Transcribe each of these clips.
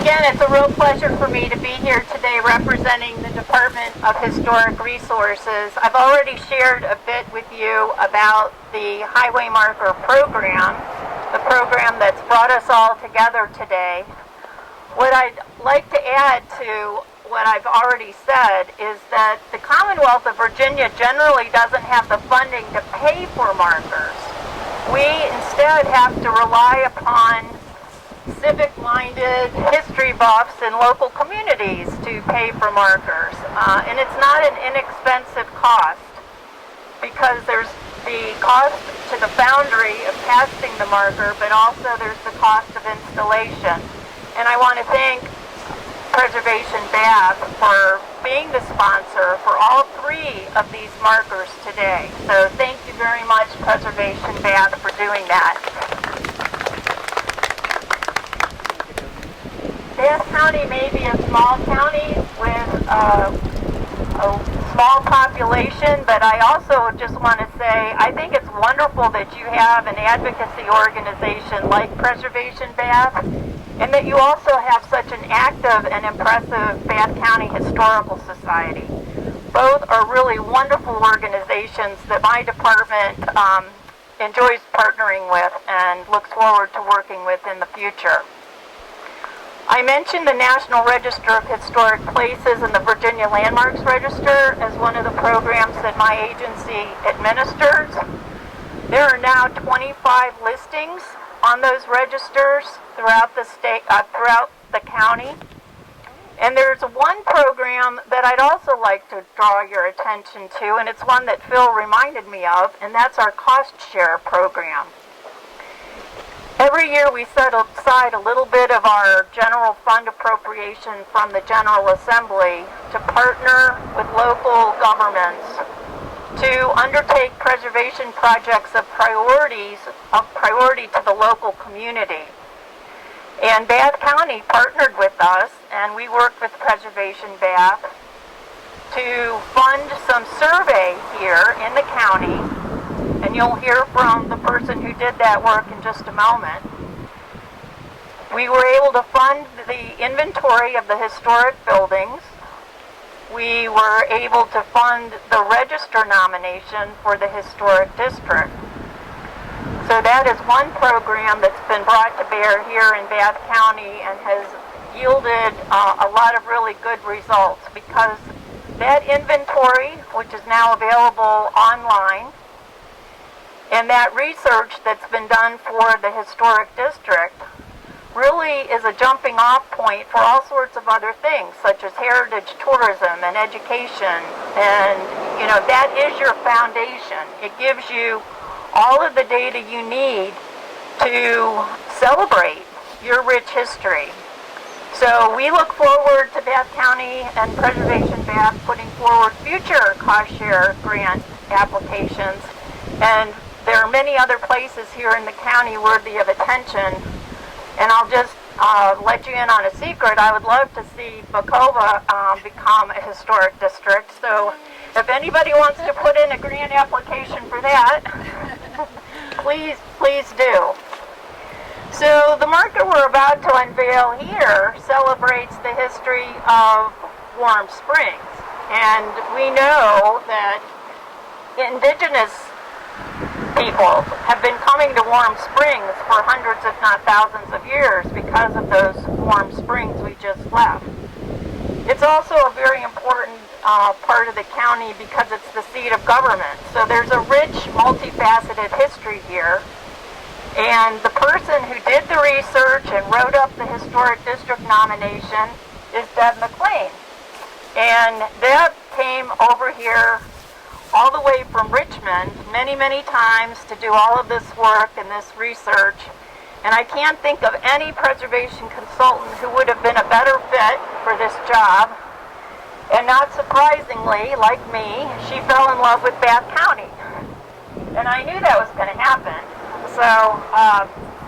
Again, it's a real pleasure for me to be here today representing the Department of Historic Resources. I've already shared a bit with you about the Highway Marker Program, the program that's brought us all together today. What I'd like to add to what I've already said is that the Commonwealth of Virginia generally doesn't have the funding to pay for markers. We instead have to rely upon civic-minded history buffs in local communities to pay for markers. And it's not an inexpensive cost because there's the cost to the foundry of casting the marker, but also there's the cost of installation. And I want to thank Preservation Bath for being the sponsor for all three of these markers today. So thank you very much, Preservation Bath, for doing that. Bath County may be a small county with a small population, but I also just want to say I think it's wonderful that you have an advocacy organization like Preservation Bath, and that you also have such an active and impressive Bath County Historical Society. Both are really wonderful organizations that my department enjoys partnering with and looks forward to working with in the future. I mentioned the National Register of Historic Places and the Virginia Landmarks Register as one of the programs that my agency administers. There are now 25 listings on those registers throughout the state, throughout the county. And there's one program that I'd also like to draw your attention to, and it's one that Phil reminded me of, and that's our cost share program. Every year we set aside a little bit of our general fund appropriation from the General Assembly to partner with local governments to undertake preservation projects of priority to the local community. And Bath County partnered with us, and we worked with Preservation Bath to fund some survey here in the county. And you'll hear from the person who did that work in just a moment. We were able to fund the inventory of the historic buildings. We were able to fund the register nomination for the historic district. So that is one program that's been brought to bear here in Bath County and has yielded a lot of really good results, because that inventory, which is now available online, and that research that's been done for the historic district really is a jumping off point for all sorts of other things, such as heritage tourism and education. And, you know, that is your foundation. It gives you all of the data you need to celebrate your rich history. So we look forward to Bath County and Preservation Bath putting forward future cost share grant applications. And there are many other places here in the county worthy of attention, and I'll just let you in on a secret. I would love to see Bokova become a historic district, so if anybody wants to put in a grant application for that, please do. So the marker we're about to unveil here celebrates the history of Warm Springs, and we know that indigenous people have been coming to Warm Springs for hundreds, if not thousands of years because of those warm springs we just left. It's also a very important part of the county because it's the seat of government. So there's a rich, multifaceted history here. And the person who did the research and wrote up the historic district nomination is Deb McClean. And Deb came over here all the way from Richmond many, many times to do all of this work and this research. And I can't think of any preservation consultant who would have been a better fit for this job. And not surprisingly, like me, she fell in love with Bath County. And I knew that was going to happen. So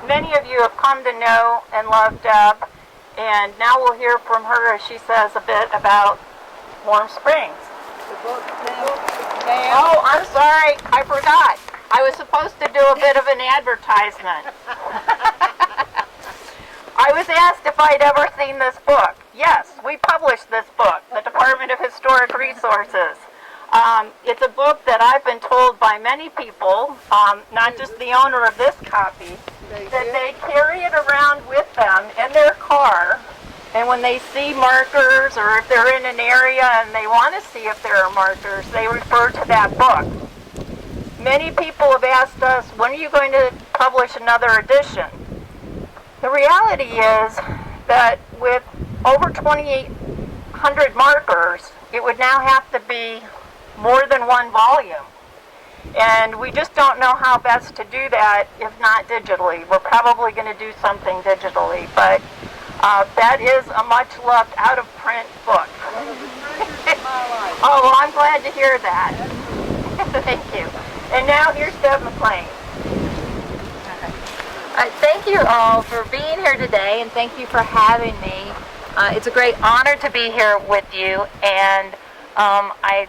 many of you have come to know and love Deb, and now we'll hear from her as she says a bit about Warm Springs. Oh, I'm sorry, I forgot. I was supposed to do a bit of an advertisement. I I was asked if I'd ever seen this book. Yes, we published this book, the Department of Historic Resources. It's a book that I've been told by many people, not just the owner of this copy, that they carry it around with them in their car, and when they see markers or if they're in an area and they want to see if there are markers, they refer to that book. Many people have asked us, when are you going to publish another edition? The reality is that with over 2,800 markers, it would now have to be more than one volume. And we just don't know how best to do that if not digitally. We're probably going to do something digitally, but that is a much-loved out-of-print book. Oh, well, I'm glad to hear that. Thank you. And now here's Deb McClain. Thank you all for being here today, and thank you for having me. It's a great honor to be here with you, and I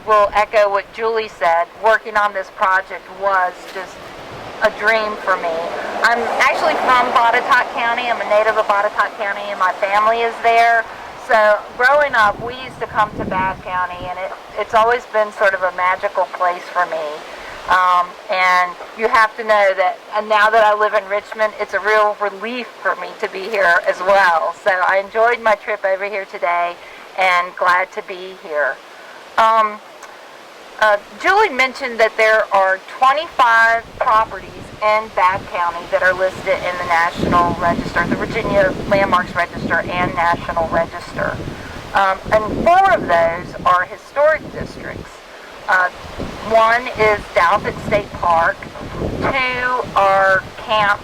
will echo what Julie said. Working on this project was just a dream for me. I'm actually from Botetourt County. I'm a native of Botetourt County, and my family is there. So growing up, we used to come to Bath County, and it's always been sort of a magical place for me. And you have to know that, and now that I live in Richmond, it's a real relief for me to be here as well. So I enjoyed my trip over here today, and glad to be here. Julie mentioned that there are 25 properties in Bath County that are listed in the National Register, the Virginia Landmarks Register and National Register. And 4 of those are historic districts. One is Dalvik State Park, 2 are Camp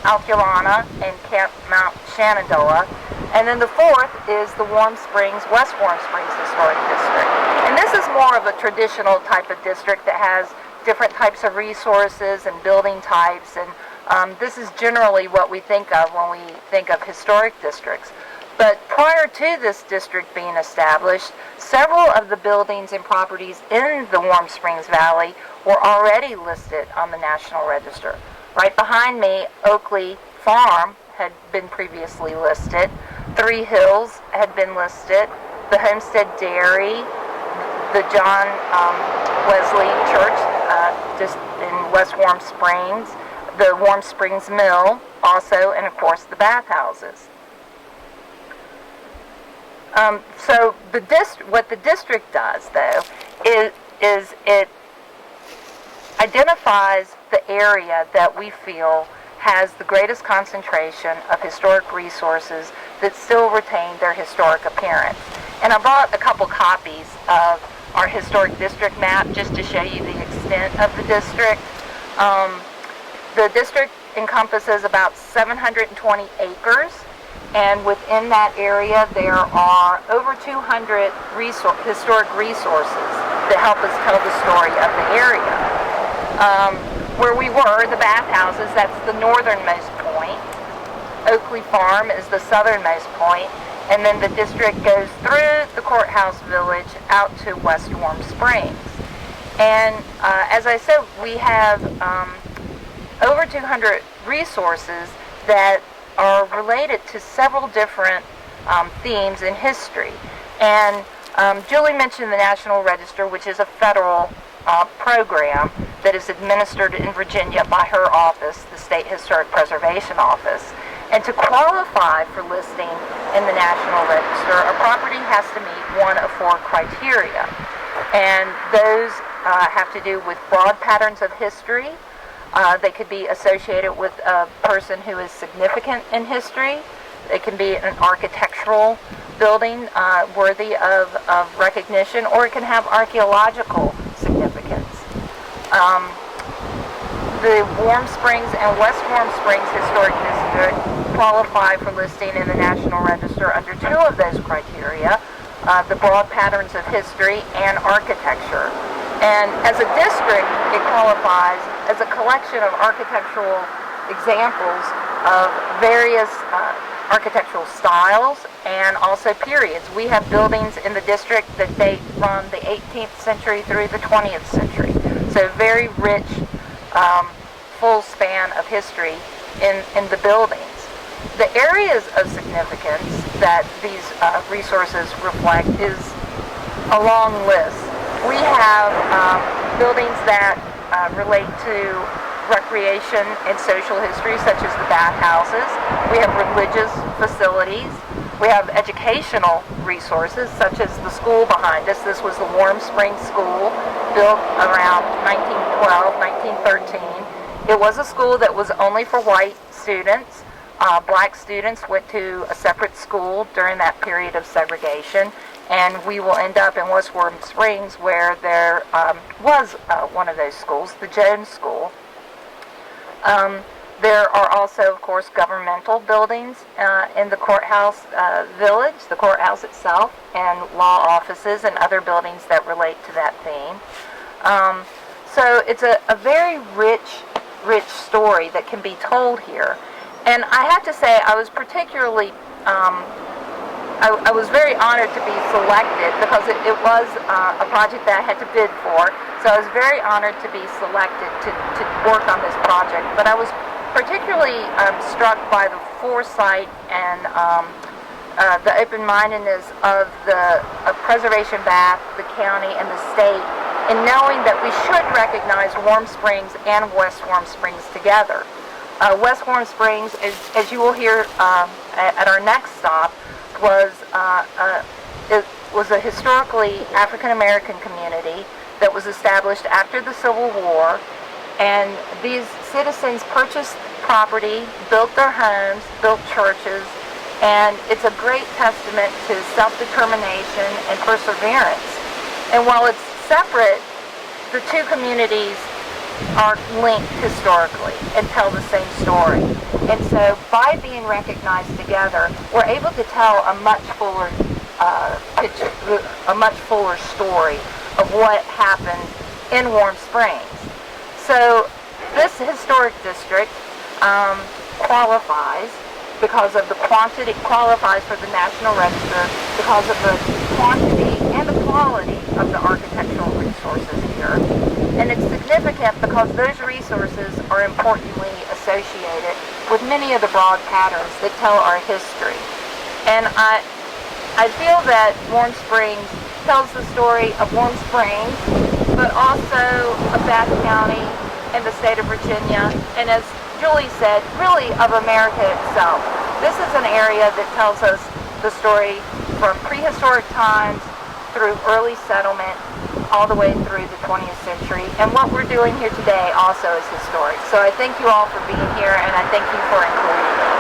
Alculana and Camp Mount Shenandoah, and then the 4th is the West Warm Springs Historic District. And this is more of a traditional type of district that has different types of resources and building types, and this is generally what we think of when we think of historic districts. But prior to this district being established, several of the buildings and properties in the Warm Springs Valley were already listed on the National Register. Right behind me, Oakley Farm had been previously listed, 3 Hills had been listed, the Homestead Dairy, the John Wesley Church just in West Warm Springs, the Warm Springs Mill also, and of course the bathhouses. So what the district does, though, is it identifies the area that we feel has the greatest concentration of historic resources that still retain their historic appearance. And I brought a couple copies of our historic district map just to show you the extent of the district. The district encompasses about 720 acres. And within that area, there are over 200 historic resources that help us tell the story of the area. Where we were, the bathhouses, that's the northernmost point. Oakley Farm is the southernmost point. And then the district goes through the courthouse village out to West Warm Springs. And as I said, we have over 200 resources that are related to several different themes in history. And Julie mentioned the National Register, which is a federal program that is administered in Virginia by her office, the State Historic Preservation Office. And to qualify for listing in the National Register, a property has to meet one of 4 criteria. And those have to do with broad patterns of history. They could be associated with a person who is significant in history. It can be an architectural building worthy of recognition, or it can have archaeological significance. The Warm Springs and West Warm Springs Historic District qualify for listing in the National Register under 2 of those criteria, the broad patterns of history and architecture. And as a district, it qualifies as a collection of architectural examples of various architectural styles and also periods. We have buildings in the district that date from the 18th century through the 20th century. So very rich, full span of history in the buildings. The areas of significance that these resources reflect is a long list. We have buildings that relate to recreation and social history, such as the bathhouses. We have religious facilities. We have educational resources, such as the school behind us. This was the Warm Springs School, built around 1912, 1913. It was a school that was only for white students. Black students went to a separate school during that period of segregation, and we will end up in West Warm Springs where there was one of those schools, the Jones School. There are also, of course, governmental buildings in the courthouse village, the courthouse itself, and law offices and other buildings that relate to that theme. So it's a very rich story that can be told here. And I have to say, I was particularly, I was very honored to be selected because it was a project that I had to bid for. So I was very honored to be selected to work on this project. But I was particularly struck by the foresight and the open-mindedness of the Preservation Bath, the county, and the state in knowing that we should recognize Warm Springs and West Warm Springs together. West Warm Springs, as you will hear at our next stop, was a historically African-American community that was established after the Civil War, and these citizens purchased property, built their homes, built churches, and it's a great testament to self-determination and perseverance. And while it's separate, the two communities are linked historically and tell the same story. And so by being recognized together, we're able to tell a much fuller picture, a much fuller story of what happened in Warm Springs. So this historic district qualifies because of the quantity, qualifies for the National Register because of the quantity and the quality of the architectural resources here. And it's significant because those resources are importantly associated with many of the broad patterns that tell our history. And I feel that Warm Springs tells the story of Warm Springs, but also of Bath County and the state of Virginia, and as Julie said, really of America itself. This is an area that tells us the story from prehistoric times through early settlement all the way through the 20th century, and what we're doing here today also is historic. So I thank you all for being here, and I thank you for including me.